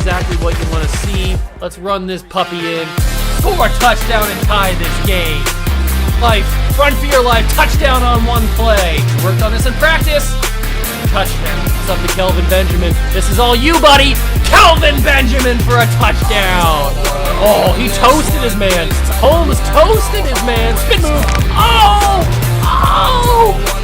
exactly what you want to see. Let's run this puppy in. Score a touchdown and tie this game. Life, run for your life, touchdown on one play. Worked on this in practice. Touchdown. It's up to Kelvin Benjamin. This is all you, buddy. Kelvin Benjamin for a touchdown. Oh, he toasted his man. Holmes toasted his man. Spin move. Oh! Oh!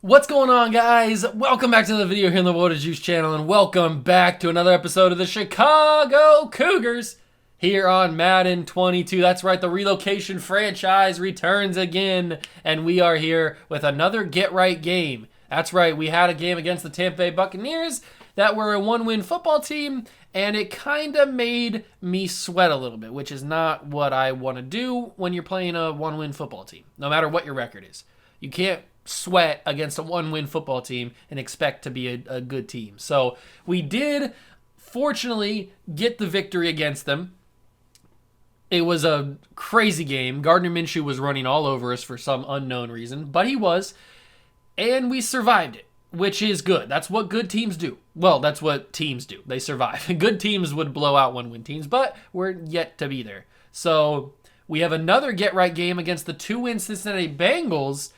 What's going on, guys? Welcome back to the video here on the Water Juice channel, and welcome back to another episode of the Chicago Cougars here on Madden 22. That's right, the Relocation franchise returns again, and we are here with another get-right game. That's right, we had a game against the Tampa Bay Buccaneers that were a one-win football team, and it kind of made me sweat a little bit, which is not what I want to do when you're playing a one-win football team, no matter what your record is. You can't sweat against a one-win football team and expect to be a good team. So we did, fortunately, get the victory against them. It was a crazy game. Gardner Minshew was running all over us for some unknown reason, but he was, and we survived it, which is good. That's what good teams do. Well, that's what teams do. They survive. Good teams would blow out one-win teams, but we're yet to be there. So we have another get-right game against the 2-win Cincinnati Bengals.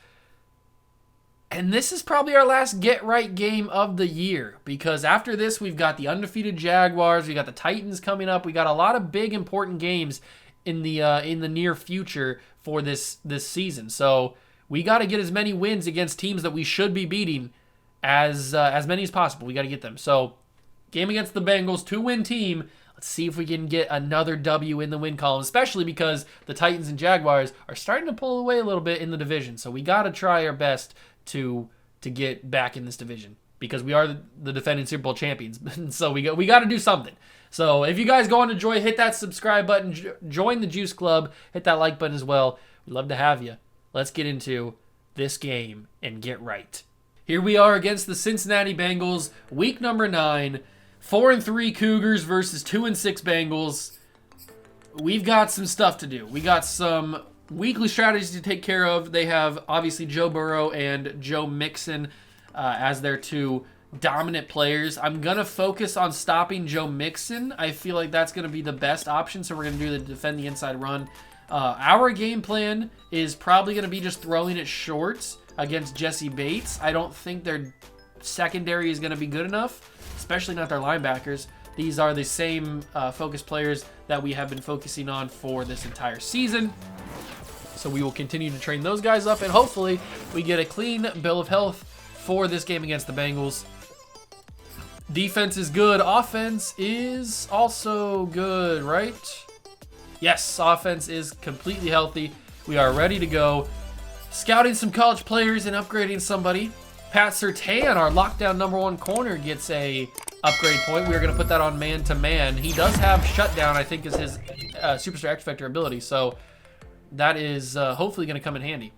And this is probably our last get-right game of the year, because after this, we've got the undefeated Jaguars, we got the Titans coming up, we got a lot of big, important games in the near future for this season. So we got to get as many wins against teams that we should be beating as many as possible. We got to get them. So game against the Bengals, 2-win team. Let's see if we can get another W in the win column, especially because the Titans and Jaguars are starting to pull away a little bit in the division. So we got to try our best to get back in this division, because we are the defending Super Bowl champions. So we got to do something. So if you guys go on to enjoy, hit that subscribe button, join the Juice Club, hit that like button as well. We'd love to have you. Let's get into this game and get right. Here we are against the Cincinnati Bengals, week number 9, 4-3 Cougars versus 2-6 Bengals. We've got some stuff to do. We got some weekly strategies to take care of. They have obviously Joe Burrow and Joe Mixon as their two dominant players. I'm going to focus on stopping Joe Mixon. I feel like that's going to be the best option, so we're going to do the defend the inside run. Our game plan is probably going to be just throwing it short against Jesse Bates. I don't think their secondary is going to be good enough, especially not their linebackers. These are the same focus players that we have been focusing on for this entire season. So we will continue to train those guys up, and hopefully we get a clean bill of health for this game against the Bengals. Defense is good. Offense is also good, right? Yes, offense is completely healthy. We are ready to go. Scouting some college players and upgrading somebody. Pat Surtain, our lockdown #1 corner, gets a upgrade point. We are going to put that on man-to-man. He does have shutdown, I think, is his Superstar X Factor ability, so that is hopefully going to come in handy.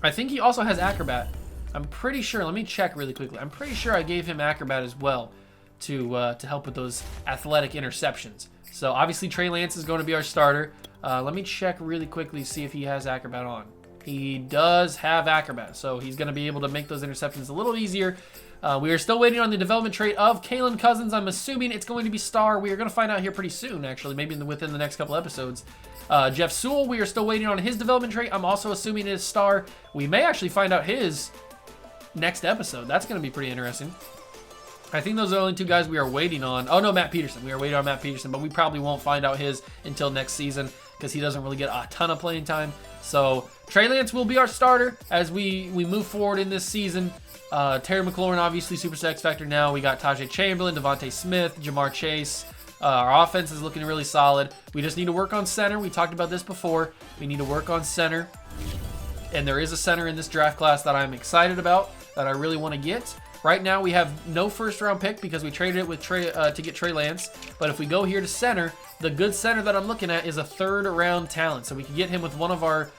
I think he also has Acrobat. I'm pretty sure. Let me check really quickly. I'm pretty sure I gave him Acrobat as well to help with those athletic interceptions. So obviously Trey Lance is going to be our starter. Let me check really quickly, see if he has Acrobat on. He does have Acrobat, so he's going to be able to make those interceptions a little easier. We are still waiting on the development trait of Kalen Cousins. I'm assuming it's going to be star. We are going to find out here pretty soon, actually, maybe within the next couple episodes. Jeff Sewell, we are still waiting on his development trait. I'm also assuming it is star. We may actually find out his next episode. That's going to be pretty interesting. I think those are the only two guys we are waiting on. Oh, no, Matt Peterson. We are waiting on Matt Peterson, but we probably won't find out his until next season because he doesn't really get a ton of playing time. So Trey Lance will be our starter as we move forward in this season. Terry McLaurin, obviously, Super X Factor now. We got Tajay Chamberlain, Devontae Smith, Jamar Chase. Our offense is looking really solid. We just need to work on center. We talked about this before. We need to work on center. And there is a center in this draft class that I'm excited about, that I really want to get. Right now, we have no first-round pick because we traded it with to get Trey Lance. But if we go here to center, the good center that I'm looking at is a third-round talent. So we can get him with one of our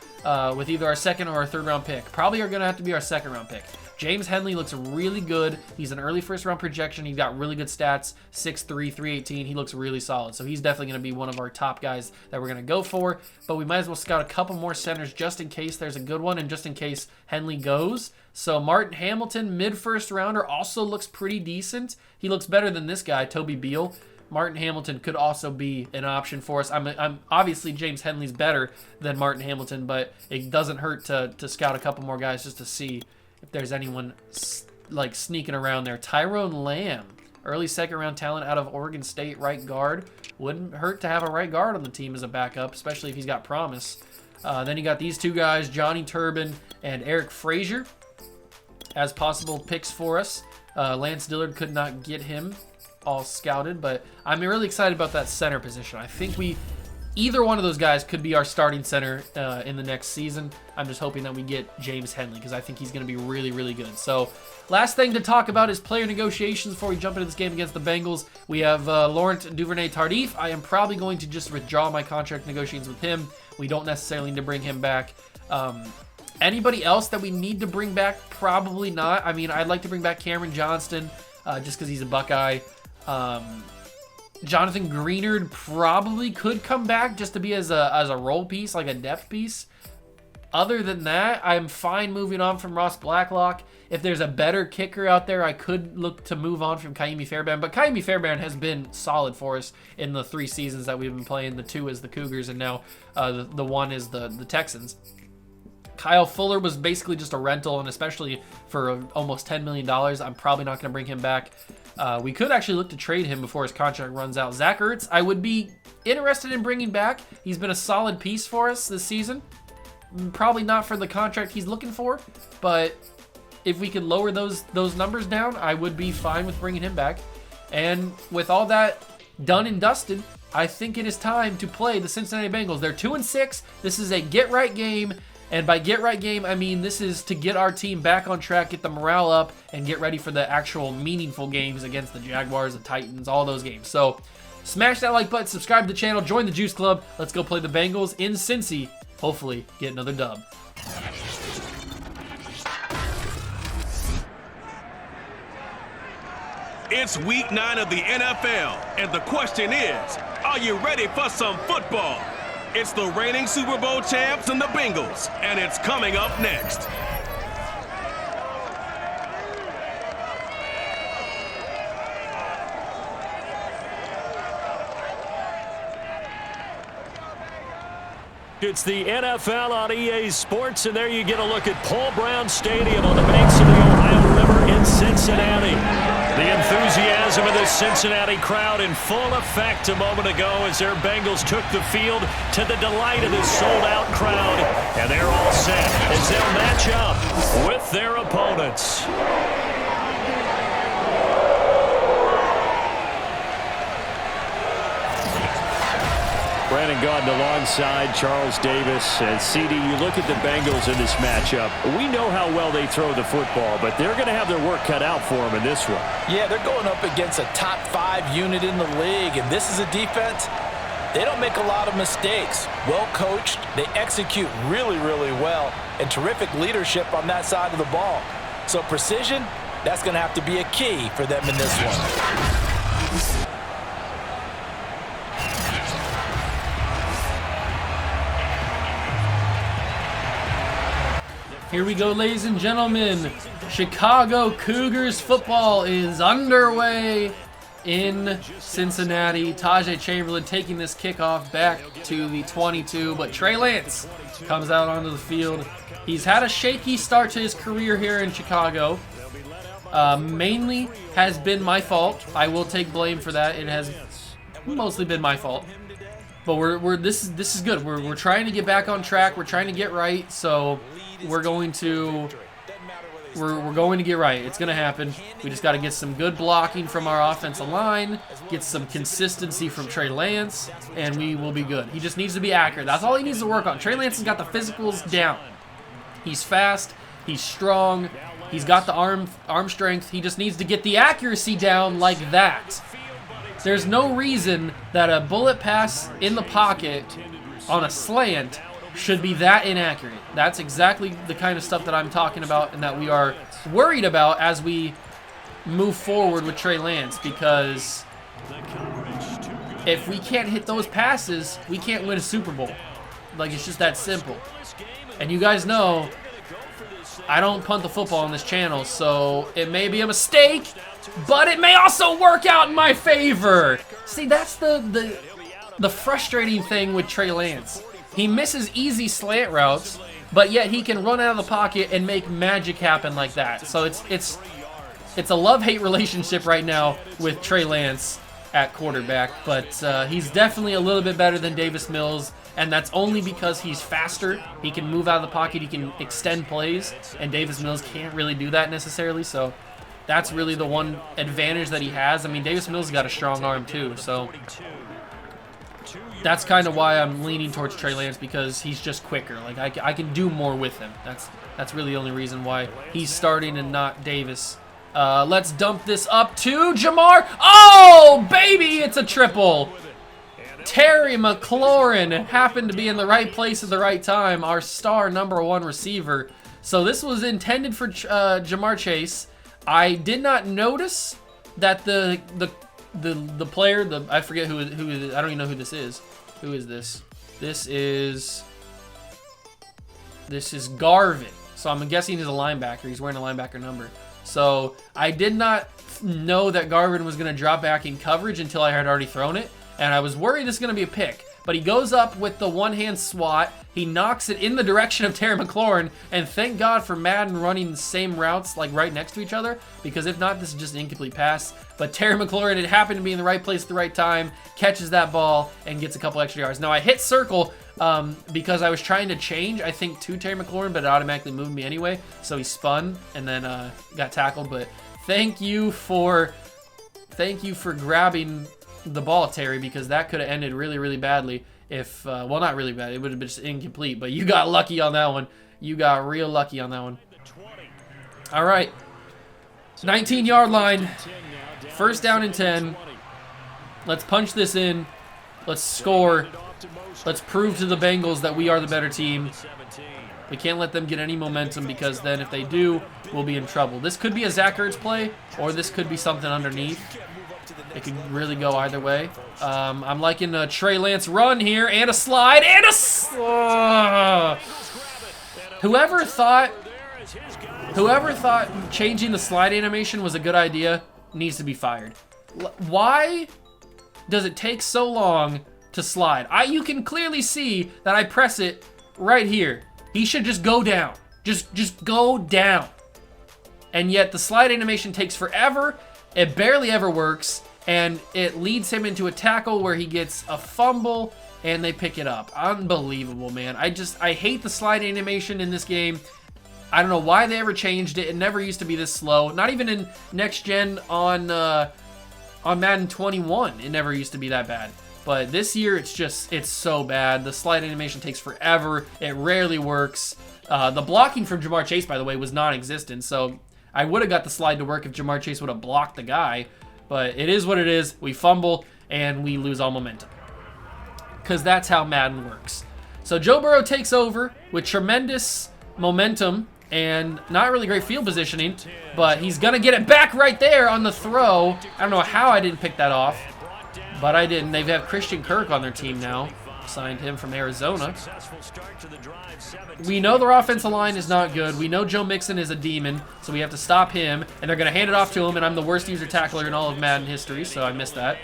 with either our second or our third round pick. Probably are going to have to be our second round pick. James Henley looks really good. He's an early first round projection. He's got really good stats, 6'3", 318. He looks really solid. So he's definitely going to be one of our top guys that we're going to go for. But we might as well scout a couple more centers just in case there's a good one and just in case Henley goes. So Martin Hamilton, mid-first rounder, also looks pretty decent. He looks better than this guy, Toby Beal. Martin Hamilton could also be an option for us. I'm obviously James Henley's better than Martin Hamilton, but it doesn't hurt to scout a couple more guys just to see if there's anyone like sneaking around there. Tyrone Lamb, early second round talent out of Oregon State, right guard. Wouldn't hurt to have a right guard on the team as a backup, especially if he's got promise. Then you got these two guys, Johnny Turbin and Eric Frazier, as possible picks for us. Lance Dillard could not get him all scouted, but I'm really excited about that center position. I think either one of those guys could be our starting center in the next season. I'm just hoping that we get James Henley because I think he's going to be really, really good. So last thing to talk about is player negotiations before we jump into this game against the Bengals. We have Laurent Duvernay-Tardif. I am probably going to just withdraw my contract negotiations with him. We don't necessarily need to bring him back. Anybody else that we need to bring back? Probably not. I mean, I'd like to bring back Cameron Johnston just because he's a Buckeye. Jonathan Greenard probably could come back just to be as a role piece, like a depth piece. Other than that, I'm fine moving on from Ross Blacklock. If there's a better kicker out there, I could look to move on from Kaimi Fairbairn. But Kaimi Fairbairn has been solid for us in the 3 seasons that we've been playing. The 2 is the Cougars, and now the 1 is the Texans. Kyle Fuller was basically just a rental, and especially for almost $10 million, I'm probably not going to bring him back. We could actually look to trade him before his contract runs out. Zach Ertz, I would be interested in bringing back. He's been a solid piece for us this season. Probably not for the contract he's looking for, but if we could lower those numbers down, I would be fine with bringing him back. And with all that done and dusted, I think it is time to play the Cincinnati Bengals. They're 2-6. This is a get-right game. And by get-right game, I mean this is to get our team back on track, get the morale up, and get ready for the actual meaningful games against the Jaguars, the Titans, all those games. So smash that like button, subscribe to the channel, join the Juice Club. Let's go play the Bengals in Cincy. Hopefully get another dub. It's week 9 of the NFL, and the question is, are you ready for some football? It's the reigning Super Bowl champs and the Bengals, and it's coming up next. It's the NFL on EA Sports, and there you get a look at Paul Brown Stadium on the banks of the Ohio River in Cincinnati. The enthusiasm of this Cincinnati crowd in full effect a moment ago as their Bengals took the field to the delight of this sold-out crowd. And they're all set as they'll match up with their opponents. Brandon Gaudin alongside Charles Davis. And CD, you look at the Bengals in this matchup. We know how well they throw the football, but they're going to have their work cut out for them in this one. Yeah, they're going up against a top 5 unit in the league, and this is a defense. They don't make a lot of mistakes. Well coached, they execute really, really well, and terrific leadership on that side of the ball. So precision, that's going to have to be a key for them in this one. Here we go, ladies and gentlemen. Chicago Cougars football is underway in Cincinnati. Tajay Chamberlain taking this kickoff back to the 22, but Trey Lance comes out onto the field. He's had a shaky start to his career here in Chicago. Mainly has been my fault. I will take blame for that. It has mostly been my fault. But this is good. We're trying to get back on track. We're trying to get right. So we're going to get right. It's going to happen. We just got to get some good blocking from our offensive line, get some consistency from Trey Lance, and we will be good. He just needs to be accurate. That's all he needs to work on. Trey Lance has got the physicals down. He's fast. He's strong. He's got the arm strength. He just needs to get the accuracy down like that. There's no reason that a bullet pass in the pocket on a slant should be that inaccurate. That's exactly the kind of stuff that I'm talking about and that we are worried about as we move forward with Trey Lance, because if we can't hit those passes, we can't win a Super Bowl. Like, it's just that simple. And you guys know I don't punt the football on this channel, so it may be a mistake, but it may also work out in my favor. See, that's the frustrating thing with Trey Lance. He misses easy slant routes, but yet he can run out of the pocket and make magic happen like that. So it's a love-hate relationship right now with Trey Lance at quarterback, but he's definitely a little bit better than Davis Mills, and that's only because he's faster. He can move out of the pocket, he can extend plays, and Davis Mills can't really do that necessarily, so that's really the one advantage that he has. I mean, Davis Mills got a strong arm too, so that's kind of why I'm leaning towards Trey Lance, because he's just quicker. Like, I can do more with him. That's really the only reason why he's starting and not Davis. Let's dump this up to Jamar. Oh, baby, it's a triple. Terry McLaurin happened to be in the right place at the right time, our star #1 receiver. So this was intended for Jamar Chase. I did not notice that the player, I forget who I don't even know who this is. Who is this? This is Garvin. So I'm guessing he's a linebacker. He's wearing a linebacker number. So I did not know that Garvin was going to drop back in coverage until I had already thrown it, and I was worried this is going to be a pick. But he goes up with the one-hand swat. He knocks it in the direction of Terry McLaurin, and thank God for Madden running the same routes, like right next to each other, because if not, this is just an incomplete pass. But Terry McLaurin, it happened to be in the right place at the right time, catches that ball, and gets a couple extra yards. Now, I hit circle because I was trying to change, I think, to Terry McLaurin, but it automatically moved me anyway, so he spun and then got tackled. But thank you for grabbing the ball, Terry, because that could have ended really, really badly if, well, not really bad. It would have been just incomplete, but you got lucky on that one. You got real lucky on that one. All right. 19-yard line. First down and 10. Let's punch this in. Let's score. Let's prove to the Bengals that we are the better team. We can't let them get any momentum, because then if they do, we'll be in trouble. This could be a Zach Ertz play, or this could be something underneath. It could really go either way. I'm liking a Trey Lance run here, and a slide, and a... Whoever thought changing the slide animation was a good idea needs to be fired. Why does it take so long to slide? You can clearly see that I press it right here. He should just go down. Just go down. And yet the slide animation takes forever. It barely ever works, and it leads him into a tackle where he gets a fumble and they pick it up. Unbelievable, man. I hate the slide animation in this game. I don't know why they ever changed it. It never used to be this slow. Not even in next gen on Madden 21. It never used to be that bad. But this year, it's so bad. The slide animation takes forever. It rarely works. The blocking from Jamar Chase, by the way, was non-existent. So I would have got the slide to work if Jamar Chase would have blocked the guy. But it is what it is. We fumble, and we lose all momentum. Because that's how Madden works. So Joe Burrow takes over with tremendous momentum and not really great field positioning. But he's going to get it back right there on the throw. I don't know how I didn't pick that off. But I didn't. They have Christian Kirk on their team now. Signed him from Arizona. We know their offensive line is not good. We know Joe Mixon is a demon, so we have to stop him. And they're going to hand it off to him, and I'm the worst user tackler in all of Madden history, so I missed that.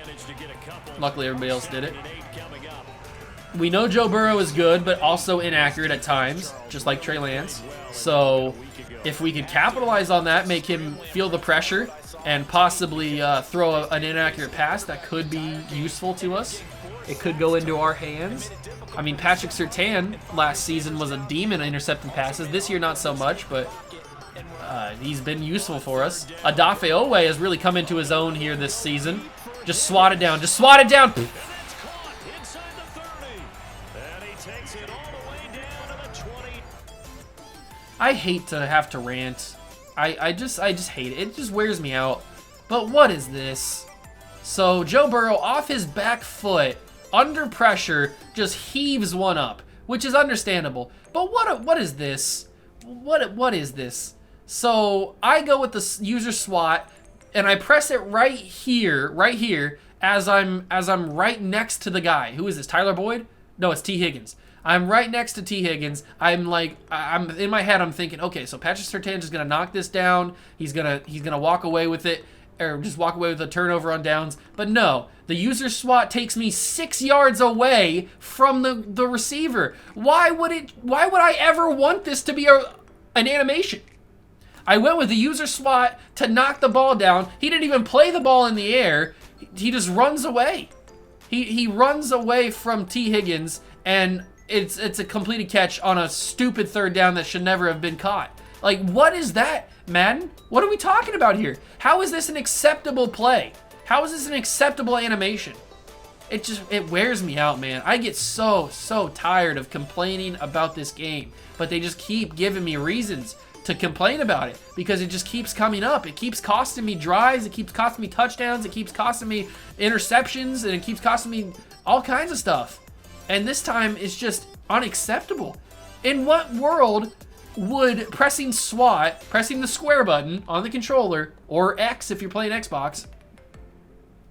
Luckily, everybody else did it. We know Joe Burrow is good, but also inaccurate at times, just like Trey Lance. So if we could capitalize on that, make him feel the pressure, and possibly throw an inaccurate pass that could be useful to us. It could go into our hands. I mean, Patrick Surtain last season was a demon intercepting passes. This year, not so much, but he's been useful for us. Odafe Owe has really come into his own here this season. Just swat it down. Just swat it down. I hate to have to rant. I just hate it. It just wears me out. But what is this? So Joe Burrow off his back foot, under pressure, just heaves one up. which is understandable. But what is this? What is this? So I go with the user SWAT, and I press it right here, as I'm right next to the guy. Who is this? Tyler Boyd? No, it's T. Higgins. I'm right next to T. Higgins. I'm in my head, I'm thinking, okay, so Patrick Surtain is gonna knock this down. He's gonna walk away with it, or just walk away with a turnover on downs. But no, the user SWAT takes me 6 yards away from the receiver. Why would I ever want this to be an animation? I went with the user SWAT to knock the ball down. He didn't even play the ball in the air. He just runs away. He runs away from T. Higgins, and it's a completed catch on a stupid 3rd down that should never have been caught. Like, what is that, Madden? What are we talking about here? How is this an acceptable play? How is this an acceptable animation? It wears me out, man. I get so tired of complaining about this game, but they just keep giving me reasons to complain about it because it just keeps coming up. It keeps costing me drives, it keeps costing me touchdowns, it keeps costing me interceptions, and it keeps costing me all kinds of stuff. And this time it's just unacceptable. In what world would pressing SWAT, pressing the square button on the controller, or X if you're playing Xbox,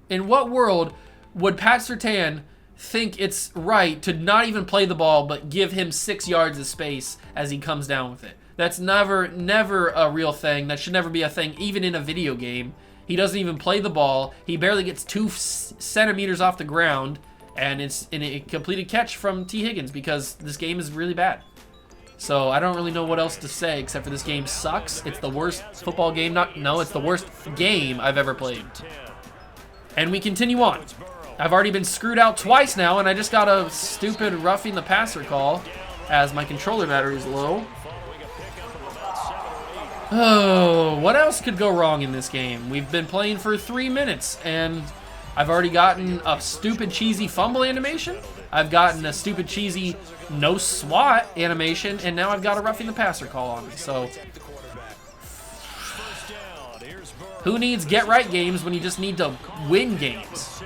in what world would Pat Surtain think it's right to not even play the ball but give him 6 yards of space as he comes down with it? That's never a real thing. That should never be a thing, even in a video game. He doesn't even play the ball. He barely gets 2 centimeters off the ground, and it's a completed catch from T. Higgins because this game is really bad. So I don't really know what else to say except for this game sucks. It's the worst football game. It's the worst game I've ever played. And we continue on. I've already been screwed out twice now, and I just got a stupid roughing the passer call as my controller battery is low. Oh, what else could go wrong in this game? We've been playing for 3 minutes, and I've already gotten a stupid cheesy fumble animation. I've gotten a stupid cheesy no SWAT animation, and now I've got a roughing the passer call on me. So who needs get right games when you just need to win games?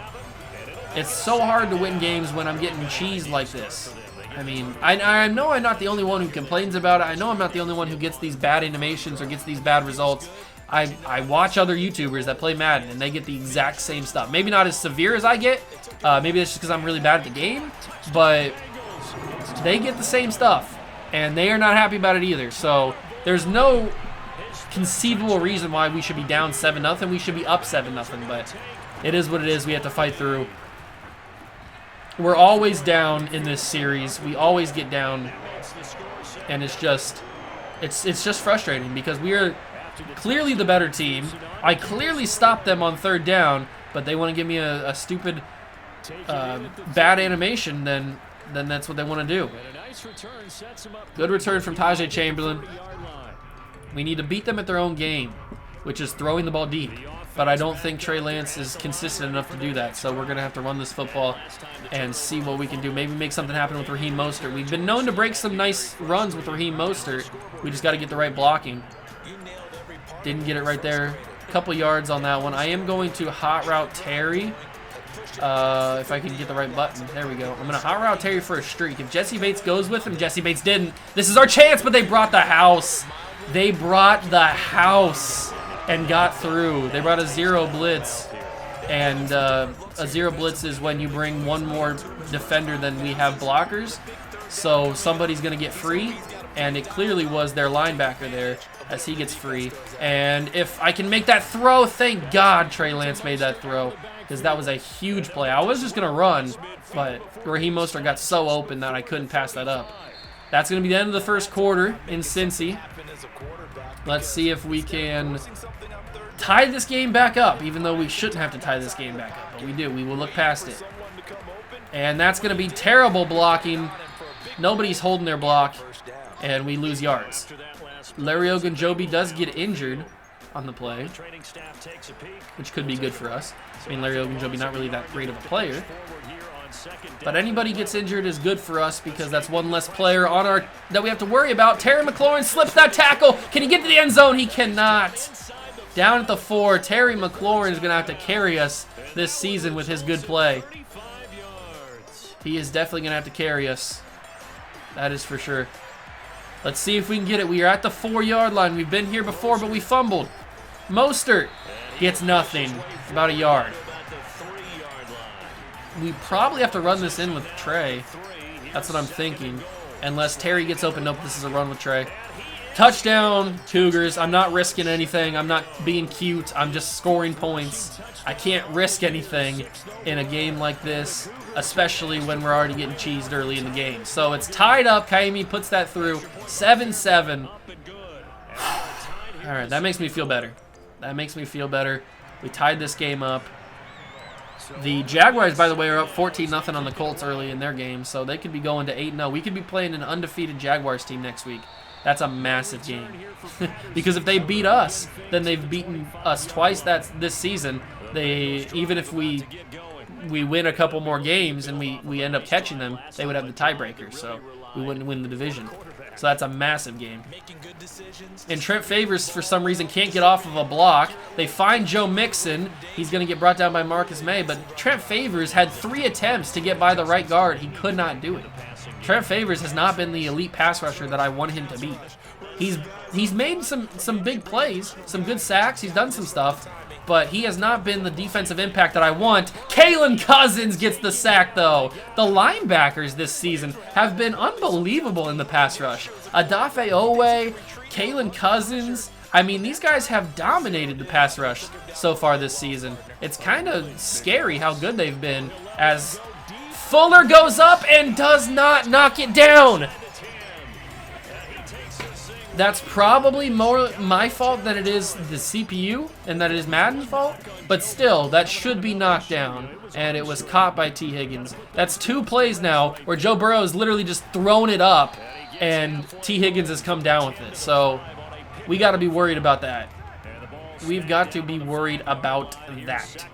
It's so hard to win games when I'm getting cheesed like this. I mean, I know I'm not the only one who complains about it. I know I'm not the only one who gets these bad animations or gets these bad results. I watch other YouTubers that play Madden, and they get the exact same stuff. Maybe not as severe as I get. Maybe that's just because I'm really bad at the game. But they get the same stuff, and they are not happy about it either. So there's no conceivable reason why we should be down 7-0. We should be up 7-0. But it is what it is. We have to fight through. We're always down in this series. We always get down, and it's just frustrating because we are clearly the better team. I clearly stopped them on 3rd down, but they want to give me a stupid bad animation. Then that's what they want to do. Good return from Tajay Chamberlain. We need to beat them at their own game, which is throwing the ball deep. But I don't think Trey Lance is consistent enough to do that. So we're going to have to run this football and see what we can do. Maybe make something happen with Raheem Mostert. We've been known to break some nice runs with Raheem Mostert. We just got to get the right blocking. Didn't get it right there. A couple yards on that one. I am going to hot route Terry. If I can get the right button. There we go. I'm going to hot route Terry for a streak. If Jesse Bates goes with him, Jesse Bates didn't. This is our chance, but they brought the house. They brought the house and got through. They brought a 0 blitz. And a 0 blitz is when you bring one more defender than we have blockers. So somebody's going to get free. And it clearly was their linebacker there as he gets free. And if I can make that throw, thank God Trey Lance made that throw. Because that was a huge play. I was just going to run, but Raheem Mostert got so open that I couldn't pass that up. That's going to be the end of the first quarter in Cincy. Let's see if we can tie this game back up, even though we shouldn't have to tie this game back up. But we do. We will look past it. And that's going to be terrible blocking. Nobody's holding their block, and we lose yards. Larry Ogunjobi does get injured on the play, which could be good for us. I mean, Larry Ogunjobi not really that great of a player. But anybody gets injured is good for us because that's one less player on our that we have to worry about. Terry McLaurin slips that tackle. Can he get to the end zone? He cannot. Down at the 4, Terry McLaurin is going to have to carry us this season with his good play. He is definitely going to have to carry us. That is for sure. Let's see if we can get it. We are at the 4-yard line. We've been here before, but we fumbled. Mostert gets nothing. About a yard. We probably have to run this in with Trey. That's what I'm thinking. Unless Terry gets open. Nope, this is a run with Trey. Touchdown, Cougars. I'm not risking anything. I'm not being cute. I'm just scoring points. I can't risk anything in a game like this, especially when we're already getting cheesed early in the game. So it's tied up. Kaimi puts that through. 7-7. All right, that makes me feel better. That makes me feel better. We tied this game up. The Jaguars, by the way, are up 14-0 on the Colts early in their game, so they could be going to 8-0. We could be playing an undefeated Jaguars team next week. That's a massive game. Because if they beat us, then they've beaten us twice this season. Even if we win a couple more games and we end up catching them, they would have the tiebreaker, so we wouldn't win the division. So that's a massive game. And Trent Favors, for some reason, can't get off of a block. They find Joe Mixon. He's going to get brought down by Marcus May, but Trent Favors had 3 attempts to get by the right guard. He could not do it. Trent Favors has not been the elite pass rusher that I want him to be. He's made some big plays, some good sacks. He's done some stuff, but he has not been the defensive impact that I want. Kalen Cousins gets the sack, though. The linebackers this season have been unbelievable in the pass rush. Adafe Owe, Kalen Cousins. I mean, these guys have dominated the pass rush so far this season. It's kind of scary how good they've been as Fuller goes up and does not knock it down. That's probably more my fault than it is the CPU and that it is Madden's fault, but still, that should be knocked down, and it was caught by T. Higgins. That's 2 plays now where Joe Burrow has literally just thrown it up, and T. Higgins has come down with it, so we got to be worried about that. We've got to be worried about that.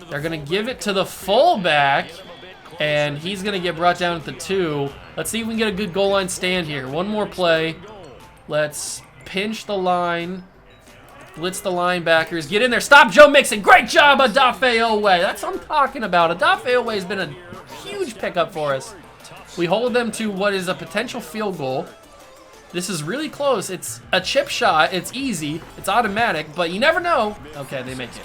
They're going to give it to the fullback, and he's going to get brought down at the 2. Let's see if we can get a good goal line stand here. One more play. Let's pinch the line. Blitz the linebackers. Get in there. Stop Joe Mixon. Great job, Adafe Owe. That's what I'm talking about. Adafe Owe has been a huge pickup for us. We hold them to what is a potential field goal. This is really close. It's a chip shot. It's easy. It's automatic, but you never know. Okay, they make it.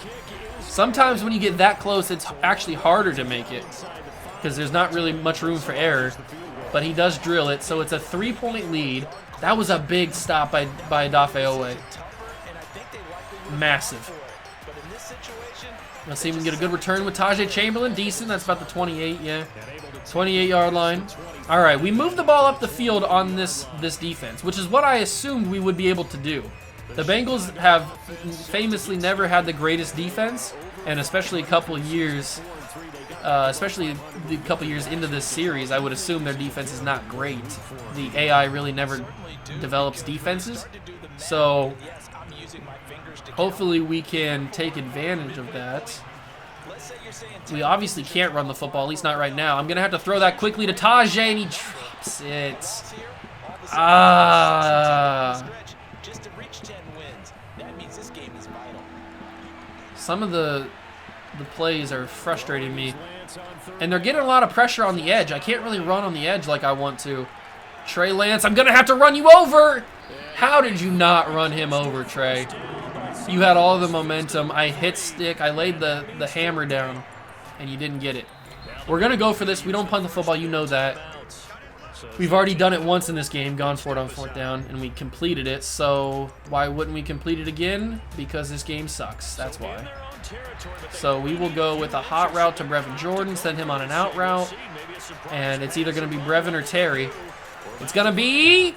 Sometimes when you get that close, it's actually harder to make it because there's not really much room for error. But he does drill it, so it's a 3-point lead. That was a big stop by Adafe Owe. Massive. Let's see if we can get a good return with Tajay Chamberlain. Decent. That's about the 28, yeah. 28-yard line. All right, we moved the ball up the field on this defense, which is what I assumed we would be able to do. The Bengals have famously never had the greatest defense, and especially a couple years into this series, I would assume their defense is not great. The AI really never develops defenses, so hopefully we can take advantage of that. We obviously can't run the football, at least not right now. I'm going to have to throw that quickly to Tajay, and he drops it. Some of the plays are frustrating me. And they're getting a lot of pressure on the edge. I can't really run on the edge like I want to. Trey Lance, I'm going to have to run you over. How did you not run him over, Trey? You had all the momentum. I hit stick. I laid the hammer down, and you didn't get it. We're going to go for this. We don't punt the football. You know that. We've already done it once in this game, gone for it on 4th down, and we completed it. So why wouldn't we complete it again? Because this game sucks. That's why. So we will go with a hot route to Brevin Jordan, send him on an out route, and it's either going to be Brevin or Terry. It's going to be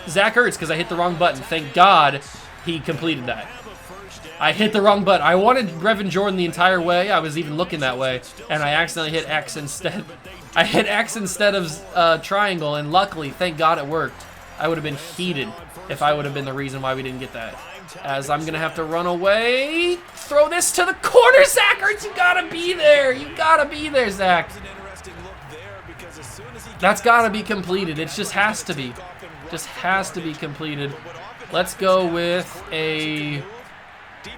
Zach Ertz because I hit the wrong button. Thank God he completed that. I hit the wrong button. I wanted Brevin Jordan the entire way. I was even looking that way, and I accidentally hit X instead. I hit X instead of triangle, and luckily, thank God it worked. I would have been heated if I would have been the reason why we didn't get that. As I'm going to have to run away. Throw this to the corner, Zach Ertz. You got to be there. You got to be there, Zach. That's got to be completed. It just has to be. Just has to be completed. Let's go with a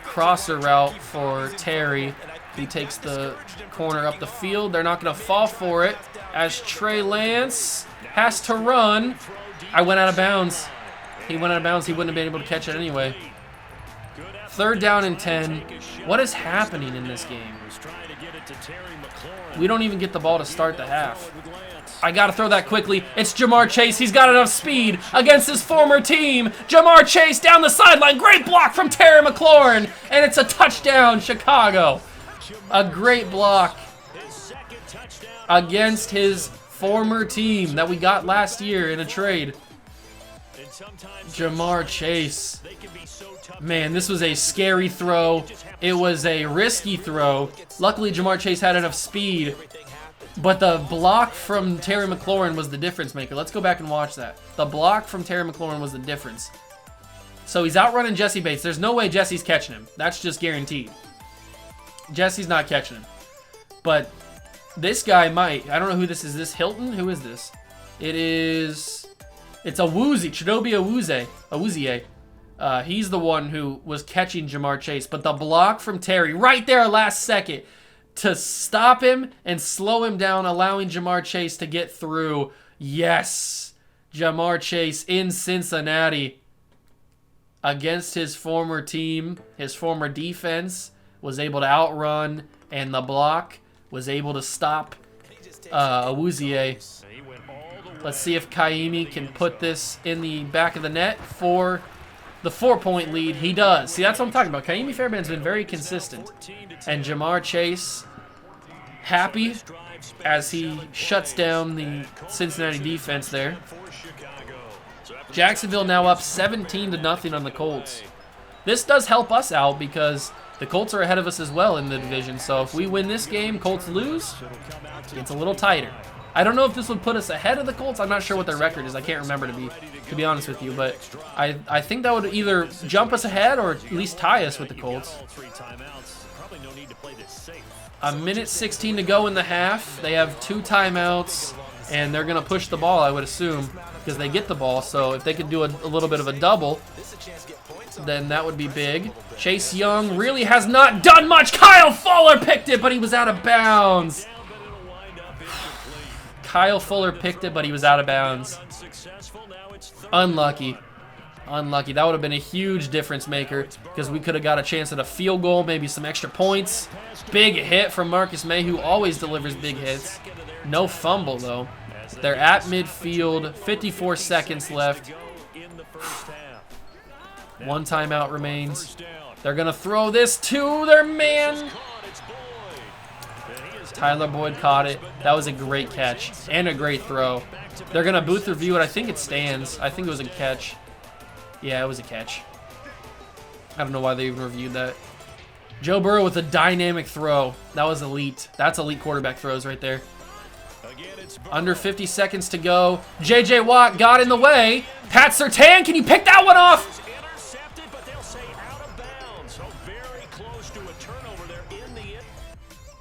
crosser route for Terry. He takes the corner up the field. They're not going to fall for it as Trey Lance has to run. I went out of bounds. He went out of bounds. He wouldn't have been able to catch it anyway. 3rd down and 10. What is happening in this game? We don't even get the ball to start the half. I got to throw that quickly. It's Jamar Chase. He's got enough speed against his former team. Jamar Chase down the sideline. Great block from Terry McLaurin. And it's a touchdown, Chicago. A great block against his former team that we got last year in a trade. Jamar Chase. Man, this was a scary throw. It was a risky throw. Luckily, Jamar Chase had enough speed. But the block from Terry McLaurin was the difference maker. Let's go back and watch that. The block from Terry McLaurin was the difference. So he's outrunning Jesse Bates. There's no way Jesse's catching him. That's just guaranteed. Jesse's not catching him. But this guy might. I don't know who this is. Is this Hilton? Who is this? It's Awuzie. Chidobe Awuzie. He's the one who was catching Jamar Chase. But the block from Terry right there last second to stop him and slow him down, allowing Jamar Chase to get through. Yes. Jamar Chase in Cincinnati against his former team, his former defense, was able to outrun, and the block was able to stop Awuzie. Let's see if Kaimi can put this in the back of the net for the 4-point lead. He does. See, that's what I'm talking about. Kaimi Fairbairn's been very consistent. And Jamar Chase happy as he shuts down the Cincinnati defense there. Jacksonville now up 17-0 on the Colts. This does help us out because the Colts are ahead of us as well in the division. So if we win this game, Colts lose, it's a little tighter. I don't know if this would put us ahead of the Colts. I'm not sure what their record is. I can't remember to be honest with you. But I think that would either jump us ahead or at least tie us with the Colts. 1:16 to go in the half. They have 2 timeouts, and they're going to push the ball, I would assume, because they get the ball. So if they could do a little bit of a double, then that would be big. Chase Young really has not done much. Kyle Fuller picked it, but he was out of bounds. Kyle Fuller picked it, but he was out of bounds. Unlucky. Unlucky. That would have been a huge difference maker because we could have got a chance at a field goal, maybe some extra points. Big hit from Marcus May, who always delivers big hits. No fumble, though. They're at midfield. 54 seconds left. 1 timeout remains. They're going to throw this to their man. Tyler Boyd caught it. That was a great catch and a great throw. They're going to booth review it. I think it stands. I think it was a catch. Yeah, it was a catch. I don't know why they even reviewed that. Joe Burrow with a dynamic throw. That was elite. That's elite quarterback throws right there. Under 50 seconds to go. J.J. Watt got in the way. Pat Surtain, can you pick that one off?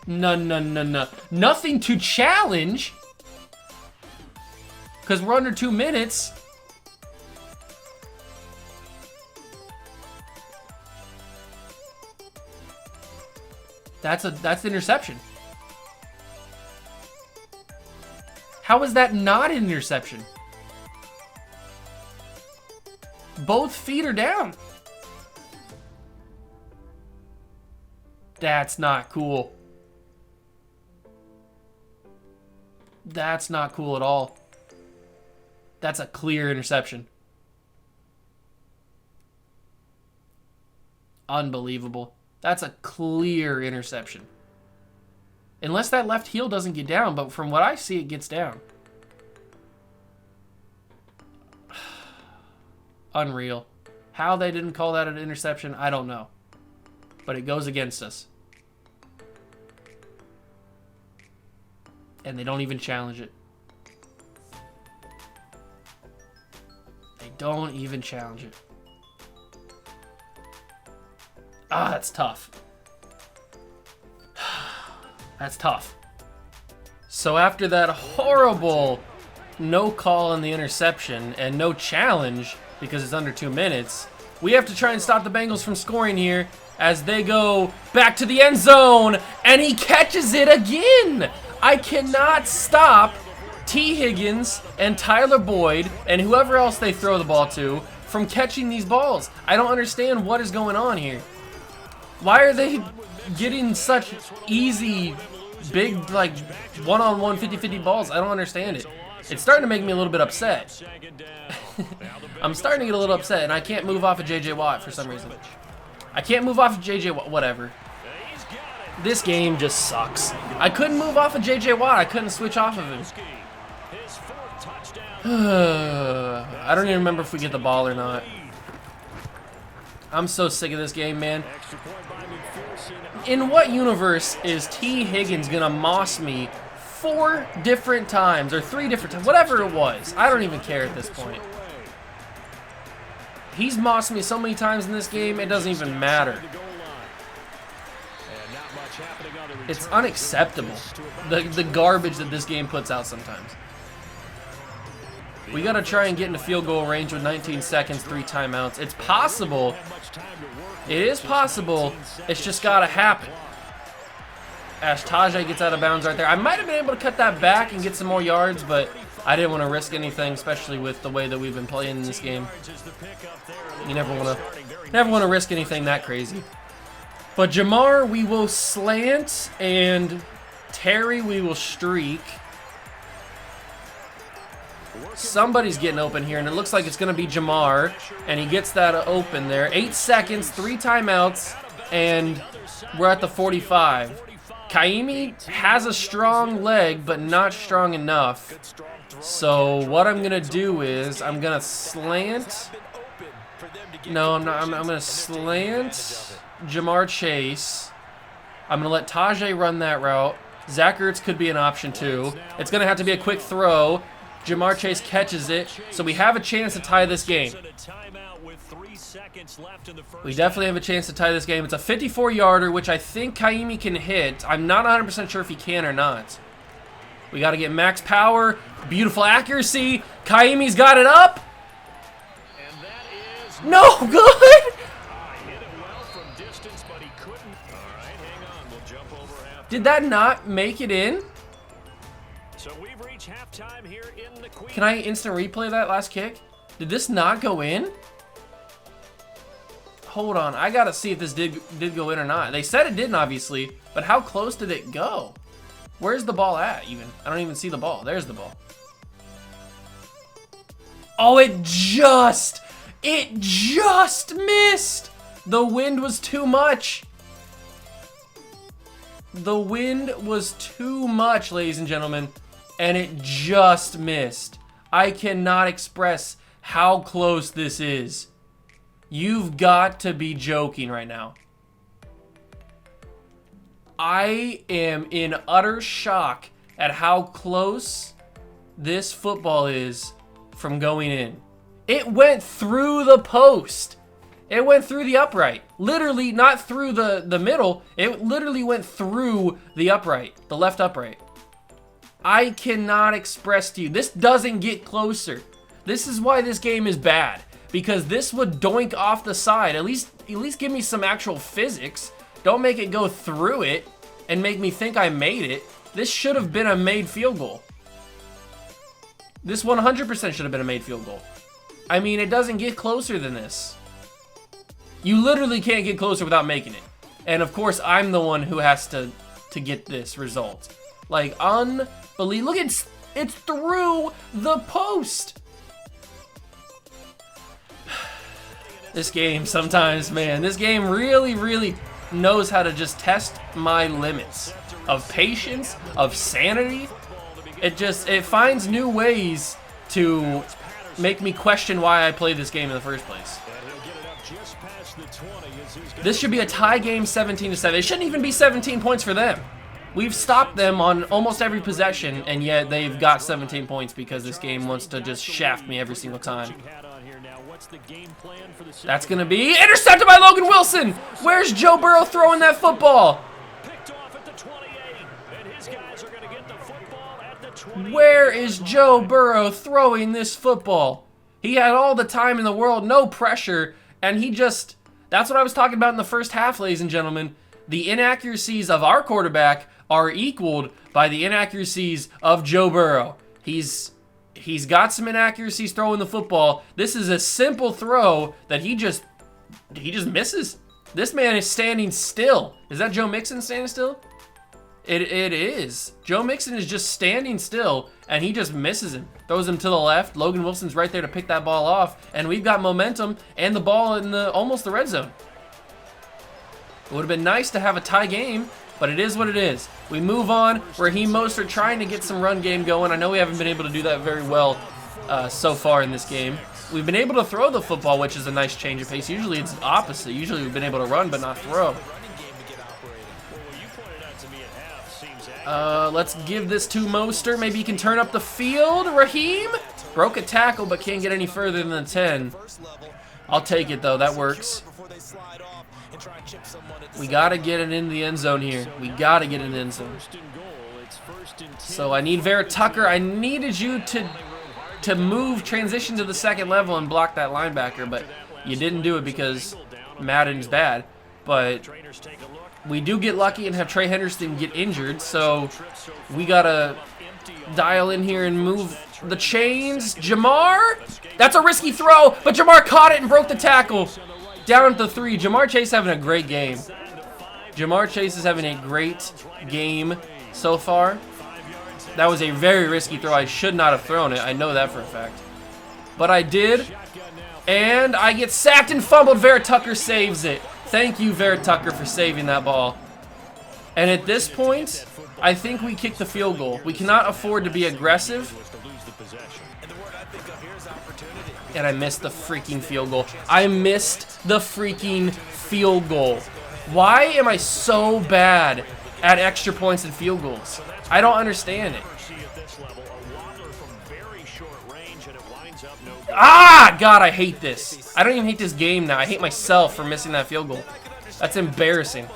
No. Nothing to challenge. Because we're under 2 minutes. That's the interception. How is that not an interception? Both feet are down. That's not cool. That's not cool at all. That's a clear interception. Unbelievable. That's a clear interception. Unless that left heel doesn't get down, but from what I see, it gets down. Unreal. How they didn't call that an interception, I don't know. But it goes against us. And they don't even challenge it. They don't even challenge it. Ah, that's tough. That's tough. So after that horrible no call on the interception and no challenge because it's under 2 minutes, we have to try and stop the Bengals from scoring here as they go back to the end zone, and he catches it again. I cannot stop T. Higgins and Tyler Boyd and whoever else they throw the ball to from catching these balls. I don't understand what is going on here. Why are they getting such easy, big, like, one-on-one 50-50 balls? I don't understand it. It's starting to make me a little bit upset. I'm starting to get a little upset, and I can't move off of J.J. Watt for some reason. I can't move off of J.J. Watt, whatever. This game just sucks. I couldn't move off of J.J. Watt. I couldn't switch off of him. I don't even remember if we get the ball or not. I'm so sick of this game, man. In what universe is T. Higgins gonna moss me 4 different times, or 3 different times, whatever it was? I don't even care at this point. He's mossed me so many times in this game, it doesn't even matter. It's unacceptable, the garbage that this game puts out sometimes. We got to try and get into field goal range with 19 seconds, 3 timeouts. It's possible. It is possible. It's just got to happen. As Tajay gets out of bounds right there. I might have been able to cut that back and get some more yards, but I didn't want to risk anything, especially with the way that we've been playing in this game. You never want to risk anything that crazy. But Jamar, we will slant, and Terry, we will streak. Somebody's getting open here, and it looks like it's going to be Jamar, and he gets that open there. 8 seconds, 3 timeouts, and we're at the 45. Kaimi has a strong leg, but not strong enough. So what I'm going to do is I'm going to slant. No, I'm not. I'm going to slant Jamar Chase. I'm going to let Tajay run that route. Zach Ertz could be an option too. It's going to have to be a quick throw. Jamar Chase catches it, so we have a chance to tie this game. We definitely have a chance to tie this game. It's a 54-yarder, which I think Kaimi can hit. I'm not 100% sure if he can or not. We got to get max power, beautiful accuracy. Kaimi's got it up. No good. Did that not make it in? Can I instant replay that last kick? Did this not go in? Hold on, I gotta see if this did go in or not. They said it didn't, obviously, but how close did it go? Where's the ball at, even? I don't even see the ball. There's the ball. Oh, it just missed! The wind was too much. The wind was too much, ladies and gentlemen, and it just missed. I cannot express how close this is. You've got to be joking right now. I am in utter shock at how close this football is from going in. It went through the post. It went through the upright. Literally, not through the middle. It literally went through the upright, the left upright. I cannot express to you. This doesn't get closer. This is why this game is bad. Because this would doink off the side. At least give me some actual physics. Don't make it go through it and make me think I made it. This should have been a made field goal. This 100% should have been a made field goal. I mean, it doesn't get closer than this. You literally can't get closer without making it. And of course, I'm the one who has to get this result. Like, unbelievable. Look, it's through the post. This game sometimes, man, this game really, really knows how to just test my limits of patience, of sanity. It finds new ways to make me question why I played this game in the first place. This should be a tie game, 17-7. It shouldn't even be 17 points for them. We've stopped them on almost every possession, and yet they've got 17 points because this game wants to just shaft me every single time. That's going to be intercepted by Logan Wilson. Where's Joe Burrow throwing that football? Where is Joe Burrow throwing this football? He had all the time in the world, no pressure, and he just... That's what I was talking about in the first half, ladies and gentlemen. The inaccuracies of our quarterback are equaled by the inaccuracies of Joe Burrow. He's got some inaccuracies throwing the football. This is a simple throw that he just misses. This man is standing still. Is that Joe Mixon standing still? It is. Joe Mixon is just standing still, and he just misses him. Throws him to the left. Logan Wilson's right there to pick that ball off, and we've got momentum and the ball in almost the red zone. It would have been nice to have a tie game, but it is what it is. We move on. Raheem Mostert trying to get some run game going. I know we haven't been able to do that very well so far in this game. We've been able to throw the football, which is a nice change of pace. Usually it's the opposite. Usually we've been able to run but not throw. Let's give this to Mostert. Maybe he can turn up the field. Raheem broke a tackle but can't get any further than the 10. I'll take it though. That works. We got to get it in the end zone here. We got to get it in the end zone. So I need Vera Tucker. I needed you to move, transition to the second level and block that linebacker, but you didn't do it because Madden's bad. But we do get lucky and have Trey Henderson get injured, so we got to dial in here and move the chains. Jamar, that's a risky throw, but Jamar caught it and broke the tackle. Down to 3. Jamar Chase having a great game. Jamar Chase is having a great game so far. That was a very risky throw. I should not have thrown it. I know that for a fact. But I did. And I get sacked and fumbled. Vera Tucker saves it. Thank you, Vera Tucker, for saving that ball. And at this point, I think we kick the field goal. We cannot afford to be aggressive. And I missed the freaking field goal. I missed the freaking field goal. Why am I so bad at extra points and field goals? I don't understand it. Ah, God, I hate this. I don't even hate this game now. I hate myself for missing that field goal. That's embarrassing.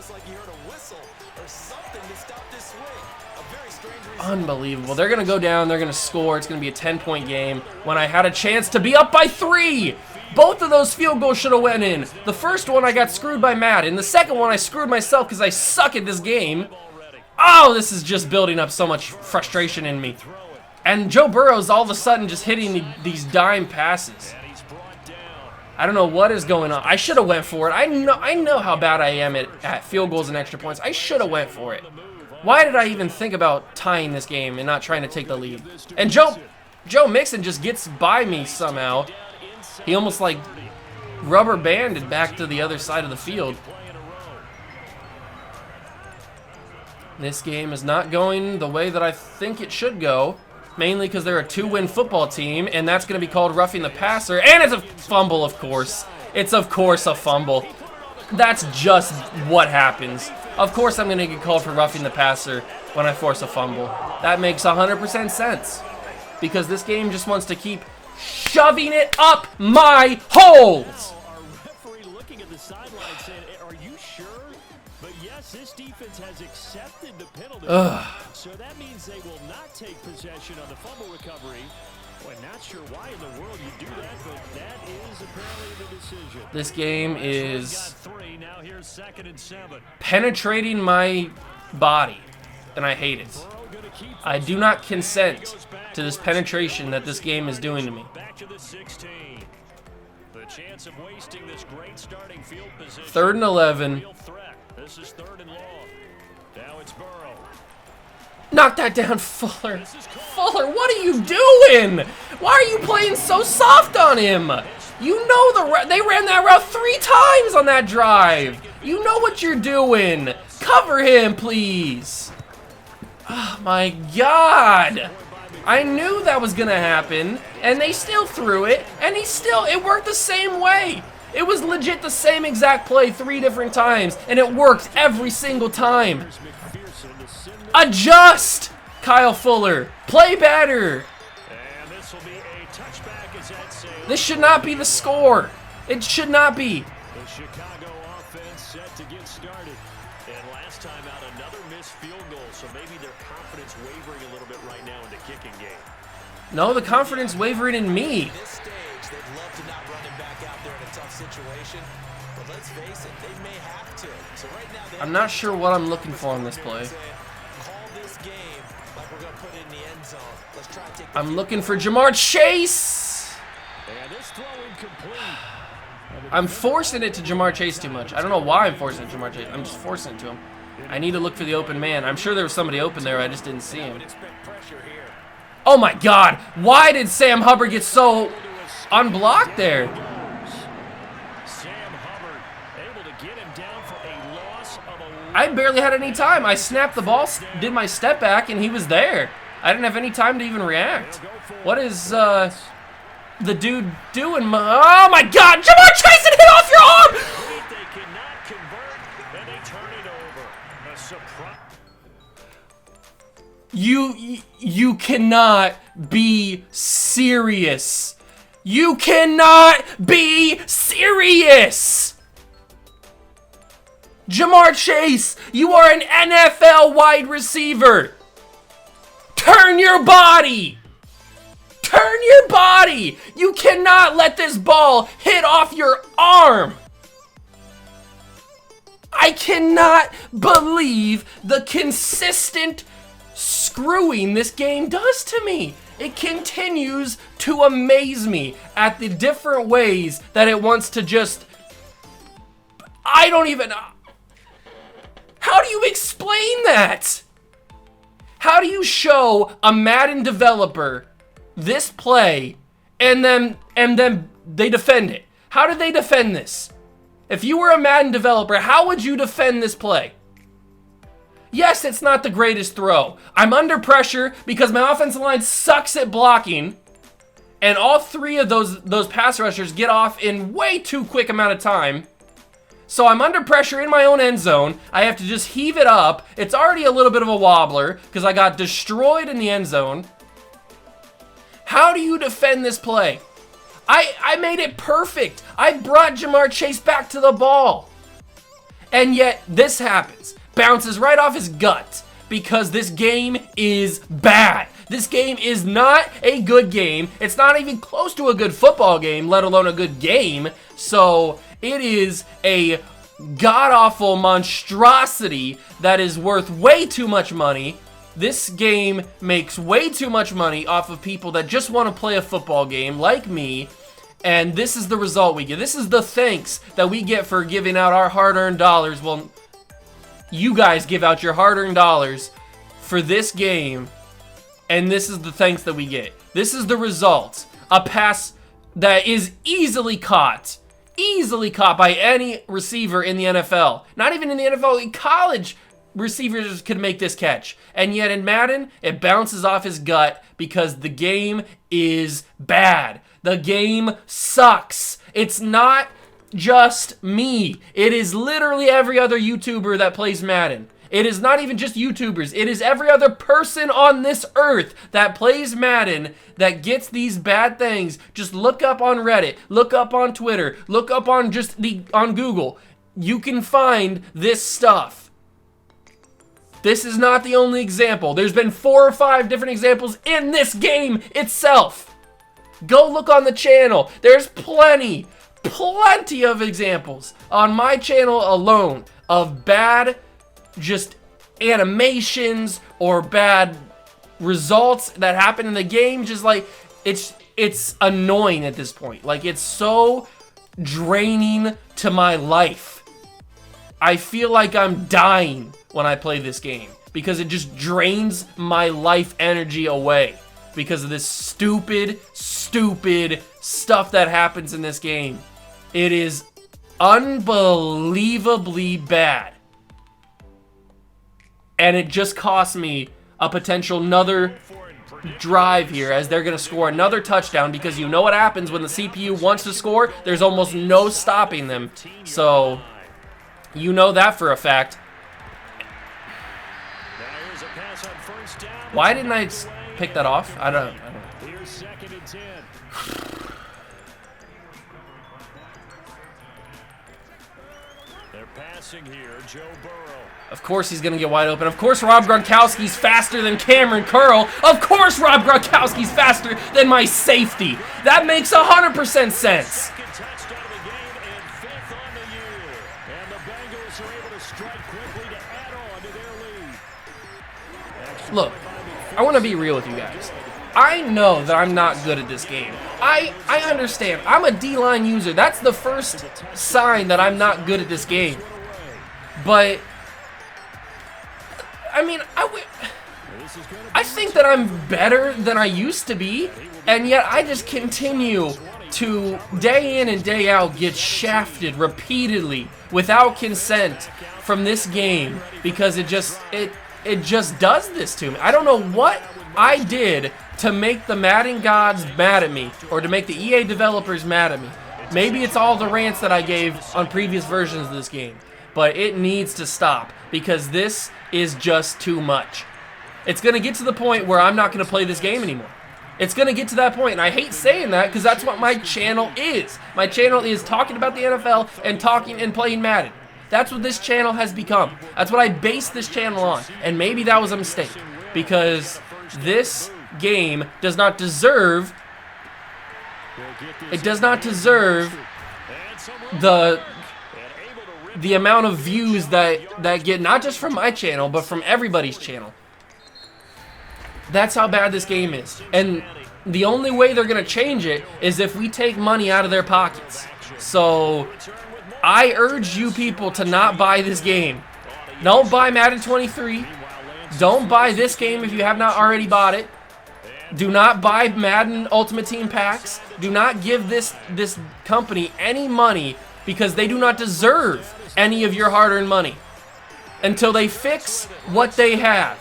Unbelievable. They're going to go down. They're going to score. It's going to be a 10-point game when I had a chance to be up by 3. Both of those field goals should have went in. The first one, I got screwed by Madden. The second one, I screwed myself because I suck at this game. Oh, this is just building up so much frustration in me. And Joe Burrow's all of a sudden just hitting these dime passes. I don't know what is going on. I should have went for it. I know how bad I am at field goals and extra points. I should have went for it. Why did I even think about tying this game and not trying to take the lead? And Joe Mixon just gets by me somehow. He almost like rubber banded back to the other side of the field. This game is not going the way that I think it should go. Mainly because they're a 2-win football team, and that's going to be called roughing the passer. And it's a fumble, of course. It's, of course, a fumble. That's just what happens. Of course I'm going to get called for roughing the passer when I force a fumble. That makes 100% sense. Because this game just wants to keep shoving it up my holes. This defense has accepted the penalty. So that means they will not take possession on the fumble recovery. Well, not sure why in the world you do that, but that is apparently the decision. This game is penetrating my body, and I hate it. I do not consent to this penetration that this game is doing to me. Back to the 16. The chance of wasting this great starting field position. 3rd and 11. This is 3rd and long. Now it's Burrow. Knock that down, Fuller. Fuller, what are you doing? Why are you playing so soft on him? You know they ran that route 3 times on that drive. You know what you're doing. Cover him, please. Oh, my God. I knew that was going to happen, and they still threw it, and it worked the same way. It was legit the same exact play 3 different times, and it worked every single time. Adjust, Kyle Fuller. Play better. This should not be the score. It should not be. The Chicago offense set to get started. And last time out, another missed field goal, so maybe their confidence wavering a little bit right now in the kicking game. No, the confidence wavering in me. coach, they'd love to not run him back out there in a tough situation. But let's face it, they may have to. So right now, I'm not sure what I'm looking for in this play. Call this game like we're going to put it in the end zone. Let's try and take I'm looking for Jamar Chase. And this throw incomplete. I'm forcing it to Jamar Chase too much. I don't know why I'm forcing it to Jamar Chase. I'm just forcing it to him. I need to look for the open man. I'm sure there was somebody open there. I just didn't see him. Oh my God. Why did Sam Hubbard get so unblocked there? Sam Hubbard able to get him down for a loss of 11. I barely had any time. I snapped the ball, did my step back, and he was there. I didn't have any time to even react. What is the dude doing? Oh my God! Jamar Chase, it hit off your arm! They cannot convert, and they turn it over. A surprise. You cannot be serious. You cannot be serious. Jamar Chase, you are an NFL wide receiver. Turn your body. Turn your body. You cannot let this ball hit off your arm. I cannot believe the consistent screwing this game does to me. It continues to amaze me at the different ways that it wants to just... I don't even... How do you explain that? How do you show a Madden developer this play and then they defend it? How did they defend this? If you were a Madden developer, how would you defend this play? Yes, it's not the greatest throw. I'm under pressure because my offensive line sucks at blocking, and all three of those pass rushers get off in way too quick amount of time. So I'm under pressure in my own end zone. I have to just heave it up. It's already a little bit of a wobbler because I got destroyed in the end zone. How do you defend this play? I made it perfect. I brought Jamar Chase back to the ball. And yet this happens. Bounces right off his gut because this game is bad. This game is not a good game. It's not even close to a good football game, let alone a good game. So it is a god-awful monstrosity that is worth way too much money. This game makes way too much money off of people that just want to play a football game like me. And this is the result we get. This is the thanks that we get for giving out our hard-earned dollars. Well, you guys give out your hard-earned dollars for this game, and this is the thanks that we get. This is the result. A pass that is easily caught by any receiver in the NFL. Not even in the NFL, in college, receivers could make this catch. And yet in Madden, it bounces off his gut because the game is bad. The game sucks. It's not just me. It is literally every other YouTuber that plays Madden. It is not even just YouTubers. It is every other person on this earth that plays Madden that gets these bad things. Just look up on Reddit, look up on Twitter, look up on on Google. You can find this stuff. This is not the only example. There's been 4 or 5 different examples in this game itself. Go look on the channel. There's plenty of examples on my channel alone of bad just animations or bad results that happen in the game. Just like it's annoying at this point. Like, it's so draining to my life. I feel like I'm dying when I play this game because it just drains my life energy away because of this stupid stuff that happens in this game. It is unbelievably bad. And it just cost me a potential another drive here as they're going to score another touchdown because you know what happens when the CPU wants to score? There's almost no stopping them. So, you know that for a fact. Why didn't I pick that off? I don't know. Here's 2nd and 10. They're passing here, Joe Burrow. Of course he's going to get wide open. Of course Rob Gronkowski's faster than Cameron Curl. Of course Rob Gronkowski's faster than my safety. That makes 100% sense. Second touchdown of the game and 5th on the year. And the Bengals are able to strike quickly to add on to their lead. Look, I want to be real with you guys. I know that I'm not good at this game. I understand. I'm a D-line user. That's the first sign that I'm not good at this game. But, I mean, I think that I'm better than I used to be, and yet I just continue to, day in and day out, get shafted repeatedly without consent from this game because it just does this to me. I don't know what I did to make the Madden gods mad at me, or to make the EA developers mad at me. Maybe it's all the rants that I gave on previous versions of this game, but it needs to stop, because this is just too much. It's going to get to the point where I'm not going to play this game anymore. It's going to get to that point, and I hate saying that, because that's what my channel is. My channel is talking about the NFL and talking and playing Madden. That's what this channel has become. That's what I based this channel on, and maybe that was a mistake, because this game does not deserve the amount of views that get, not just from my channel but from everybody's channel. That's how bad this game is, and the only way they're gonna change it is if we take money out of their pockets. So I urge you people to not buy this game. Don't buy Madden 23. Don't buy this game if you have not already bought it. Do not buy Madden Ultimate Team packs. Do not give this company any money, because they do not deserve any of your hard-earned money until they fix what they have,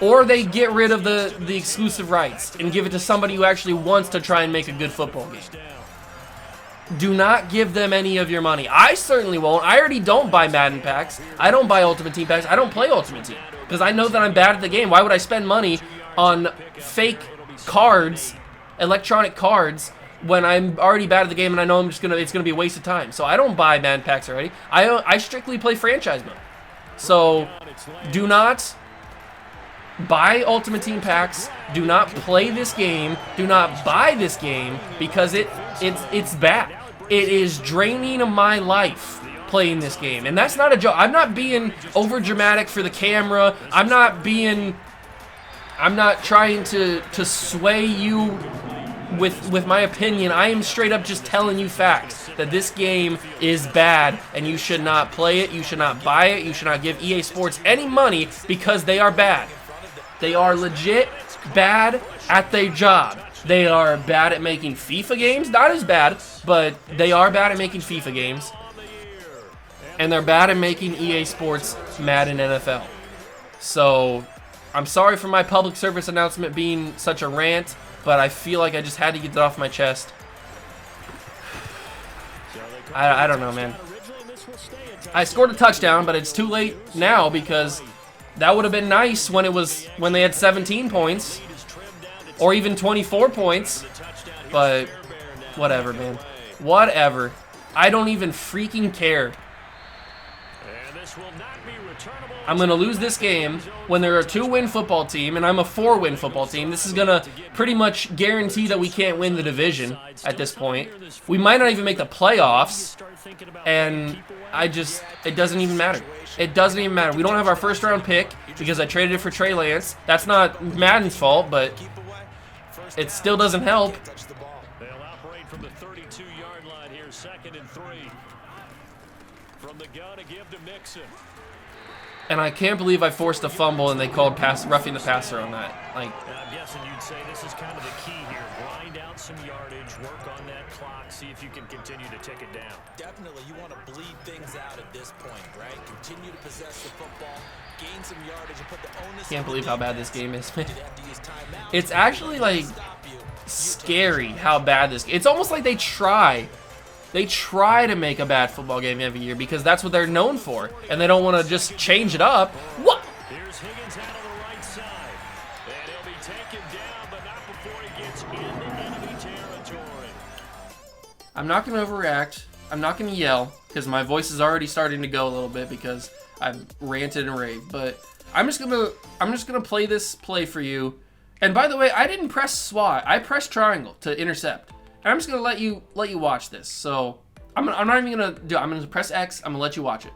or they get rid of the exclusive rights and give it to somebody who actually wants to try and make a good football game. Do not give them any of your money. I certainly won't. I already don't buy Madden packs. I don't buy Ultimate Team packs. I don't play Ultimate Team because I know that I'm bad at the game. Why would I spend money on fake cards, electronic cards, when I'm already bad at the game and I know it's gonna be a waste of time? So I don't buy Madden packs already. I strictly play franchise mode. So do not buy Ultimate Team packs. Do not play this game. Do not buy this game, because it's bad. It is draining my life playing this game, and that's not a joke. I'm not being over dramatic for the camera. I'm not trying to sway you with my opinion. I am straight up just telling you facts, that this game is bad and you should not play it. You should not buy it. You should not give EA Sports any money, because they are bad. They are legit bad at their job. They are bad at making FIFA games. Not as bad, but they are bad at making FIFA games. And they're bad at making EA Sports Madden NFL. So I'm sorry for my public service announcement being such a rant, but I feel like I just had to get that off my chest. I don't know, man. I scored a touchdown, but it's too late now, because that would have been nice when they had 17 points or even 24 points. But whatever, man. Whatever. I don't even freaking care. I'm going to lose this game when they're a 2-win football team, and I'm a 4-win football team. This is going to pretty much guarantee that we can't win the division at this point. We might not even make the playoffs, and it doesn't even matter. It doesn't even matter. We don't have our first-round pick because I traded it for Trey Lance. That's not Madden's fault, but it still doesn't help. They'll operate from the 32-yard line here, 2nd and 3. From the gun to give to Mixon. And I can't believe I forced a fumble and they called roughing the passer on that. Like, I'm guessing you'd say this is kind of the key here. Grind out some yardage, work on that clock, see if you can continue to tick it down. Definitely, you want to bleed things out at this point, right? Continue to possess the football, gain some yardage, and put the onus. Can't believe how bad this game is, man. It's actually like scary how bad this. It's almost like they try to make a bad football game every year, because that's what they're known for, and they don't want to just change it up. What? Here's Higgins out of the right side, and he'll be taken down, but not before he gets into enemy territory. I'm not going to overreact. I'm not going to yell because my voice is already starting to go a little bit because I've ranted and raved. But I'm just gonna play this play for you. And by the way, I didn't press SWAT. I pressed triangle to intercept. And I'm just gonna let you watch this. So I'm not even gonna do it. I'm gonna press X. I'm gonna let you watch it.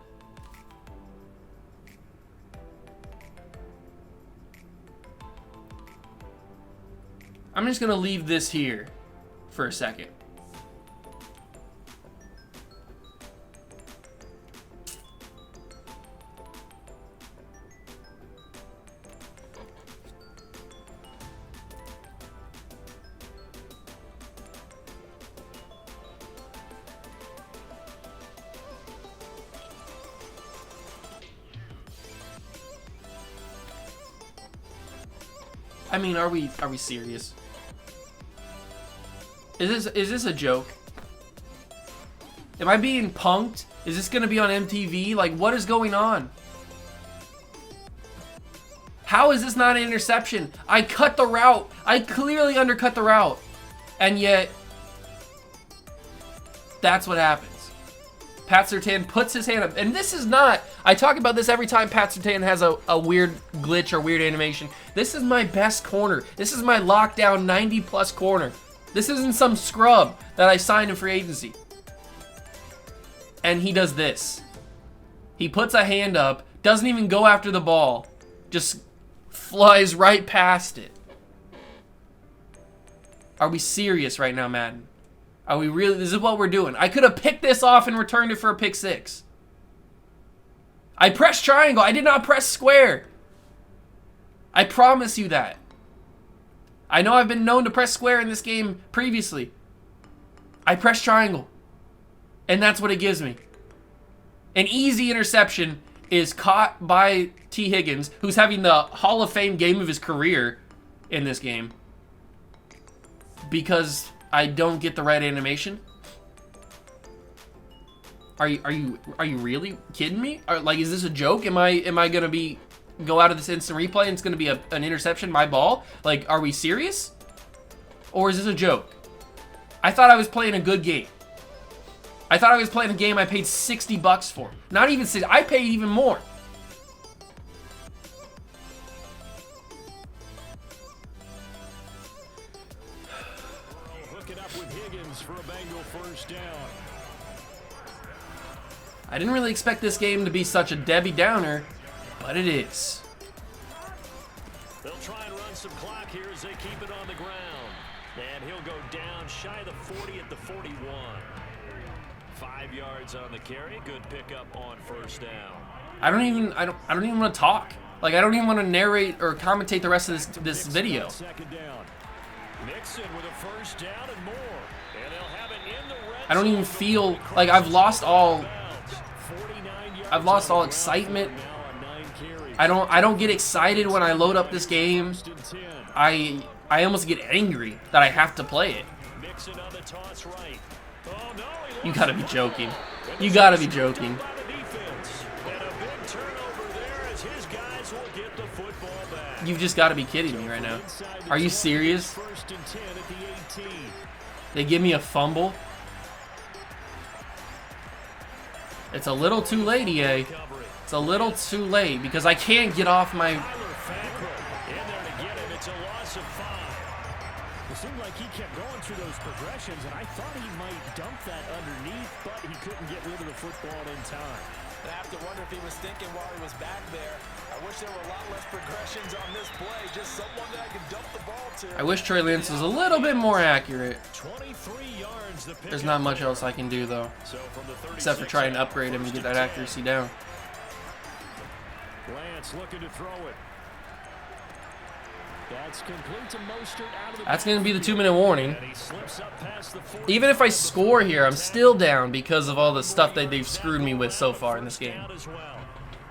I'm just gonna leave this here for a second. I mean, are we serious? Is this a joke? Am I being punked? Is this gonna be on MTV? Like, what is going on? How is this not an interception? I cut the route. I clearly undercut the route. And yet, that's what happens. Pat Surtain puts his hand up. And this is not, I talk about this every time Pat Surtain has a weird glitch or weird animation. This is my best corner. This is my lockdown 90+ corner. This isn't some scrub that I signed in free agency. And he does this. He puts a hand up, doesn't even go after the ball, just flies right past it. Are we serious right now, Madden? Are we really? This is what we're doing. I could have picked this off and returned it for a pick 6. I pressed triangle. I did not press square. I promise you that. I know I've been known to press square in this game previously. I pressed triangle. And that's what it gives me. An easy interception is caught by T. Higgins, who's having the Hall of Fame game of his career in this game. Because I don't get the right animation. Are you really kidding me? Like, is this a joke? Am I gonna go out of this instant replay and it's gonna be an interception, my ball? Like, are we serious? Or is this a joke? I thought I was playing a good game. I thought I was playing a game I paid $60 for. Not even 60, I paid even more. Hooking up with Higgins for a Bengal first down. I didn't really expect this game to be such a Debbie Downer, but it is. They'll try and run some clock here as they keep it on the ground. And he'll go down shy of the 40 at the 41. 5 yards on the carry. Good pickup on first down. I don't even want to talk. Like, I don't even want to narrate or commentate the rest of this video. Second down. Nixon with a first down and more. And they'll have it in the red I don't even feel like I've lost all excitement. I don't get excited when I load up this game. I almost get angry that I have to play it. You gotta be joking. You gotta be joking. You've just gotta be kidding me right now. Are you serious? They give me a fumble. It's a little too late, EA. It's a little too late because I can't get off my... It seemed like he kept going through those progressions, and I thought he might dump that underneath, but he couldn't get rid of the football in time. I have to wonder if he was thinking while he was back there. I wish there were a lot less progressions on this play, just someone that I could dump the ball to. I wish Trey Lance was a little bit more accurate. 23 yards. There's not much else I can do, though, except for try and upgrade him and get that accuracy down. Lance looking to throw it. That's going to be the 2-minute warning. Even if I score here, I'm still down because of all the stuff that they've screwed me with so far in this game.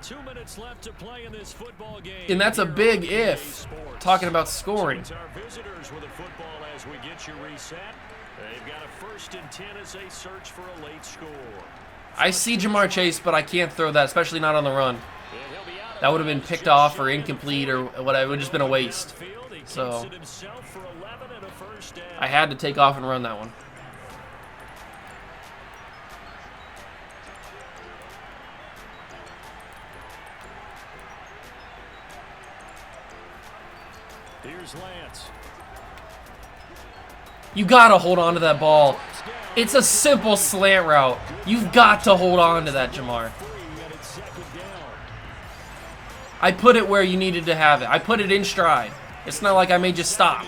2 minutes left to play in this football game. And that's a big if, talking about scoring. Our visitors with the football as we get you reset. They've got a 1st and 10 as they search for a late score. I see Jamar Chase, but I can't throw that, especially not on the run. That would have been picked off or incomplete or whatever. It would have just been a waste. So I had to take off and run that one. Here's Lance. You gotta hold on to that ball. It's a simple slant route. You've got to hold on to that, Jamar. I put it where you needed to have it. I put it in stride. It's not like I made you stop.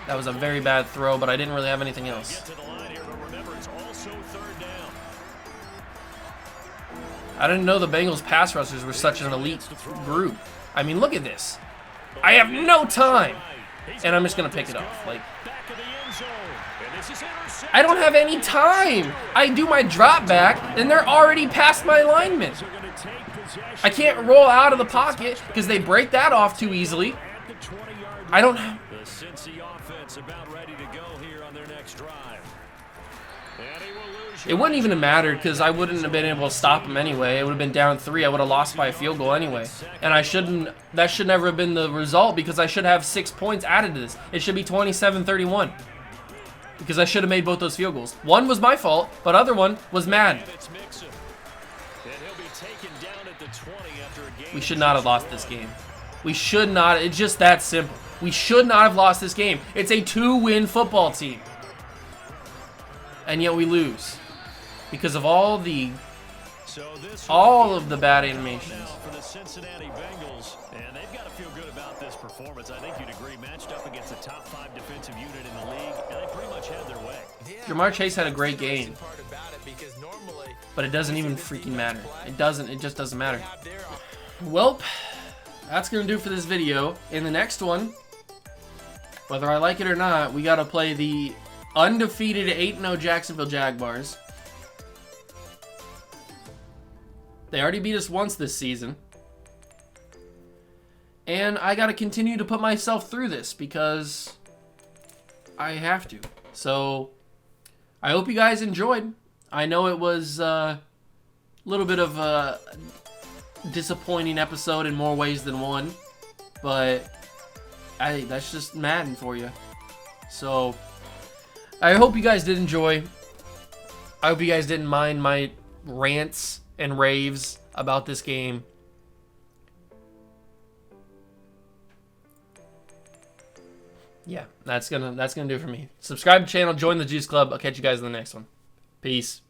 That was a very bad throw, but I didn't really have anything else. I didn't know the Bengals pass rushers were such an elite group. I mean, look at this. I have no time, and I'm just gonna pick it off. Like, I don't have any time. I do my drop back, and they're already past my alignment. I can't roll out of the pocket because they break that off too easily. I don't have... It wouldn't even have mattered because I wouldn't have been able to stop him anyway. It would have been down 3. I would have lost by a field goal anyway. And that should never have been the result because I should have 6 points added to this. It should be 27-31 because I should have made both those field goals. One was my fault, but other one was Madden. We should not have lost this game. We should not. It's just that simple. We should not have lost this game. It's a 2-win football team. And yet we lose. Because of all of the bad animations. For the Cincinnati Bengals, and they've got to feel good about this performance. I think you'd agree, matched up against a top 5 defensive unit in the league, and they pretty much had their way. Jamar Chase had a great game, but it doesn't even freaking matter. It doesn't. It just doesn't matter. Well, that's gonna do for this video. In the next one, whether I like it or not, we gotta play the undefeated 8-0 Jacksonville Jaguars. They already beat us once this season. And I got to continue to put myself through this because I have to. So I hope you guys enjoyed. I know it was a little bit of a disappointing episode in more ways than one. But that's just Madden for you. So I hope you guys did enjoy. I hope you guys didn't mind my rants and raves about this game. Yeah, that's gonna do it for me. Subscribe to the channel, join the Juice Club. I'll catch you guys in the next one. Peace.